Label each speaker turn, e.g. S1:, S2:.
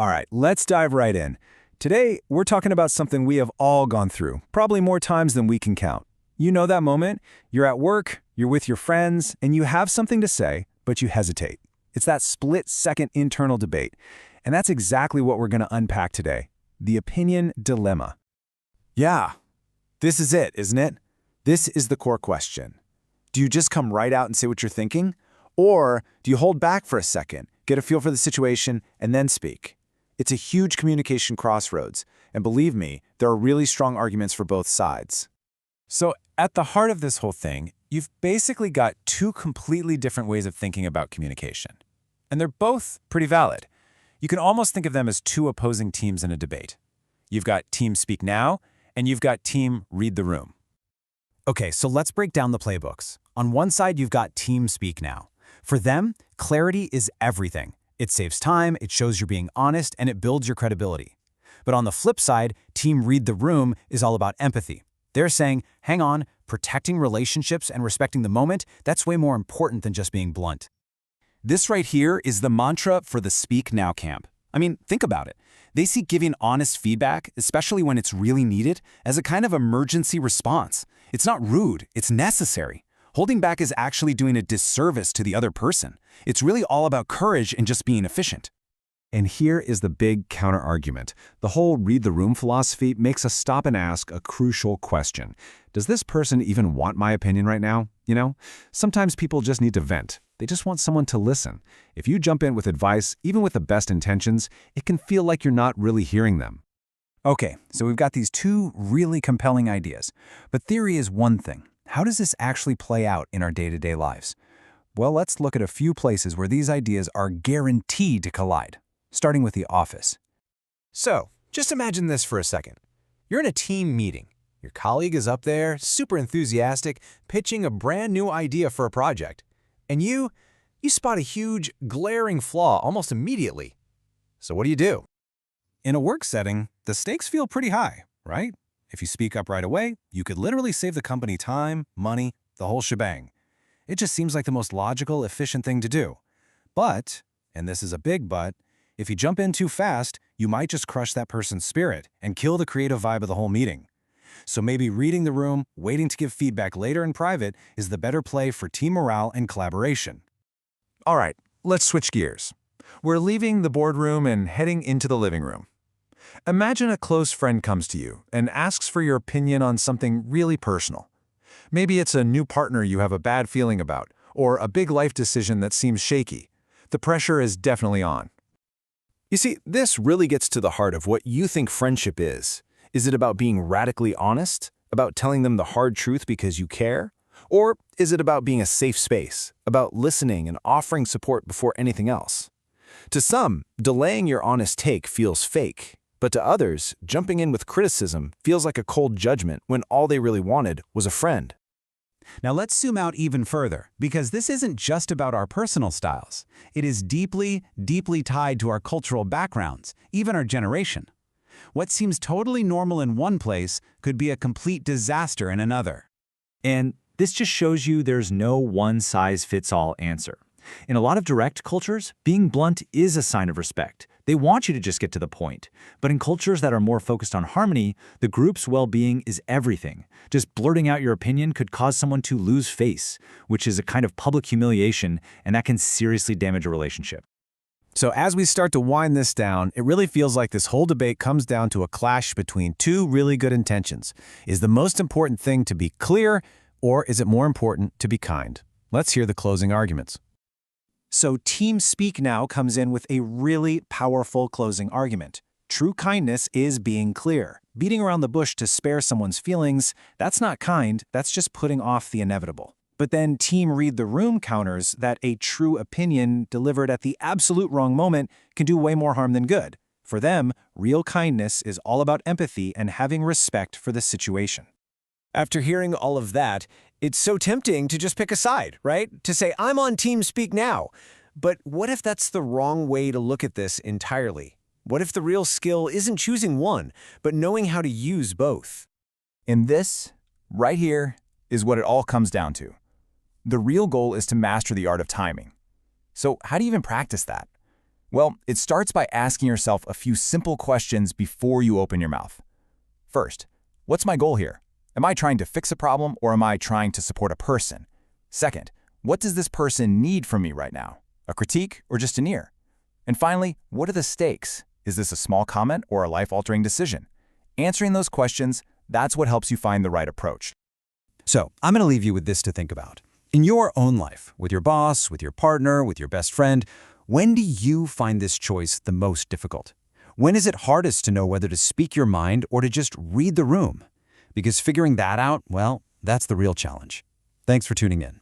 S1: All right, let's dive right in. Today, we're talking about something we have all gone through, probably more times than we can count. You know that moment? You're at work, you're with your friends, and you have something to say, but you hesitate. It's that split-second internal debate. And that's exactly what we're going to unpack today. The opinion dilemma. Yeah, this is it, isn't it? This is the core question. Do you just come right out and say what you're thinking? Or do you hold back for a second, get a feel for the situation, and then speak? It's a huge communication crossroads, and believe me, there are really strong arguments for both sides. So, at the heart of this whole thing, you've basically got two completely different ways of thinking about communication. And they're both pretty valid. You can almost think of them as two opposing teams in a debate. You've got team speak now, and you've got team read the room. Okay, so let's break down the playbooks. On one side, you've got team speak now. For them, clarity is everything. It saves time, it shows you're being honest, and it builds your credibility. But on the flip side, team read the room is all about empathy. They're saying, hang on, protecting relationships and respecting the moment, that's way more important than just being blunt. This right here is the mantra for the speak now camp. I mean, think about it. They see giving honest feedback, especially when it's really needed, as a kind of emergency response. It's not rude, it's necessary. Holding back is actually doing a disservice to the other person. It's really all about courage and just being efficient. And here is the big counter-argument. The whole read the room philosophy makes us stop and ask a crucial question. Does this person even want my opinion right now? You know, sometimes people just need to vent. They just want someone to listen. If you jump in with advice, even with the best intentions, it can feel like you're not really hearing them. Okay, so we've got these two really compelling ideas. But theory is one thing. How does this actually play out in our day-to-day lives? Well, let's look at a few places where these ideas are guaranteed to collide, starting with the office. So, just imagine this for a second. You're in a team meeting. Your colleague is up there, super enthusiastic, pitching a brand new idea for a project. And you spot a huge, glaring flaw almost immediately. So what do? In a work setting, the stakes feel pretty high, right? If you speak up right away, you could literally save the company time, money, the whole shebang. It just seems like the most logical, efficient thing to do. But, and this is a big but, if you jump in too fast, you might just crush that person's spirit and kill the creative vibe of the whole meeting. So maybe reading the room, waiting to give feedback later in private is the better play for team morale and collaboration. All right, let's switch gears. We're leaving the boardroom and heading into the living room. Imagine a close friend comes to you and asks for your opinion on something really personal. Maybe it's a new partner you have a bad feeling about, or a big life decision that seems shaky. The pressure is definitely on. You see, this really gets to the heart of what you think friendship is. Is it about being radically honest? About telling them the hard truth because you care? Or is it about being a safe space, about listening and offering support before anything else? To some, delaying your honest take feels fake. But to others, jumping in with criticism feels like a cold judgment when all they really wanted was a friend. Now let's zoom out even further, because this isn't just about our personal styles. It is deeply, deeply tied to our cultural backgrounds, even our generation. What seems totally normal in one place could be a complete disaster in another. And this just shows you there's no one-size-fits-all answer. In a lot of direct cultures, being blunt is a sign of respect. They want you to just get to the point. But in cultures that are more focused on harmony, the group's well-being is everything. Just blurting out your opinion could cause someone to lose face, which is a kind of public humiliation, and that can seriously damage a relationship. So as we start to wind this down, it really feels like this whole debate comes down to a clash between two really good intentions. Is the most important thing to be clear, or is it more important to be kind? Let's hear the closing arguments. So Team Speak Now comes in with a really powerful closing argument. True kindness is being clear. Beating around the bush to spare someone's feelings, that's not kind, that's just putting off the inevitable. But then Team Read the Room counters that a true opinion delivered at the absolute wrong moment can do way more harm than good. For them, real kindness is all about empathy and having respect for the situation. After hearing all of that, it's so tempting to just pick a side, right? To say, I'm on Team Speak Now. But what if that's the wrong way to look at this entirely? What if the real skill isn't choosing one, but knowing how to use both? And this, right here, is what it all comes down to. The real goal is to master the art of timing. So how do you even practice that?
S2: Well, it starts by asking yourself a few simple questions before you open your mouth. First, what's my goal here? Am I trying to fix a problem or am I trying to support a person? Second, what does this person need from me right now? A critique or just an ear? And finally, what are the stakes? Is this a small comment or a life-altering decision? Answering those questions, that's what helps you find the right approach.
S1: So, I'm going to leave you with this to think about. In your own life, with your boss, with your partner, with your best friend, when do you find this choice the most difficult? When is it hardest to know whether to speak your mind or to just read the room? Because figuring that out, well, that's the real challenge. Thanks for tuning in.